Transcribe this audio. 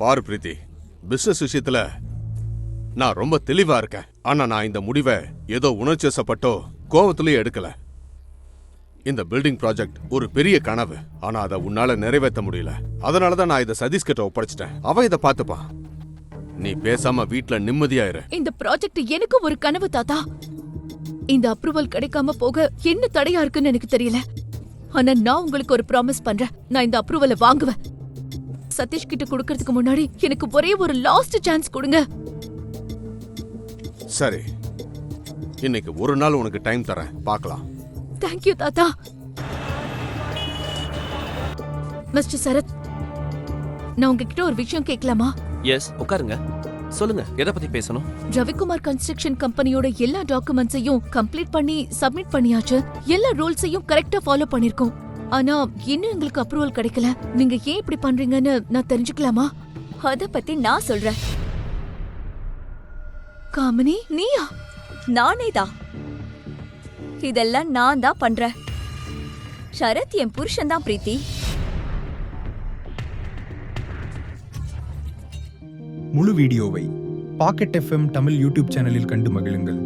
பாரு பிரீத்தி, பிசினஸ் விஷயத்துல நான் ரொம்ப தெளிவா இருக்கேன். ஆனா நான் இந்த முடிவை ஏதோ உணர்ச்சிவசப்பட்டோ கோவத்திலயும் எடுக்கல. இந்த பில்டிங் ப்ராஜெக்ட் ஒரு பெரிய கனவு. ஆனா அதை உன்னால நிறைவேற்ற முடியல. அதனாலதான் நான் இதை சதீஷ் கிட்ட ஒப்படைச்சிட்டேன். அவன் இதை பார்த்துப்பான். நீ பேசாம வீட்ல நிம்மதியாயிரு. இந்த ப்ராஜெக்ட் எனக்கு ஒரு கனவு தாத்தா. இந்த அப்ரூவல் கிடைக்காம போக என்ன தடையா இருக்குன்னு எனக்கு தெரியல. ஆனா நான் உங்களுக்கு ஒரு ப்ராமிஸ் பண்றேன், நான் இந்த அப்ரூவலை வாங்குவேன். சதீஷ் கிட்ட கொடுக்கறதுக்கு முன்னாடி எனக்கு ஒரே ஒரு லாஸ்ட் சான்ஸ் கொடுங்க. சரி, இன்னைக்கு ஒரு நாள் உனக்கு டைம் தரேன், பார்க்கலாம். தேங்க்யூ தாத்தா. மிஸ்டர் சரத், நான் உங்ககிட்ட ஒரு விஷயம் கேட்கலாமா? எஸ், உட்காருங்க. சொல்லுங்க, எதை பத்தி பேசணும்? ரவிக்குமார் கன்ஸ்ட்ரக்ஷன் கம்பெனியோட எல்லா டாக்குமெண்ட்ஸையும் கம்ப்ளீட் பண்ணி சப்மிட் பண்ணியாச்சு. எல்லா ரூல்ஸையும் கரெக்டா ஃபாலோ பண்ணிருக்கோம். ஆனா இன்னும் எங்களுக்கு அப்ரூவல் கிடைக்கல. நீங்க ஏன் இப்படி பண்றீங்கன்னு நான் தெரிஞ்சுக்கலாமா? அத பத்தி நான் சொல்றேன். காமினி, நீயா? நானேதான். இதெல்லாம் நான் தான் பண்றேன். சரத் என் புருஷன் தான் பிரீத்தி. முழு வீடியோவை பாக்கெட் FM தமிழ் யூடியூப் சேனலில் கண்டு மகிழுங்கள்.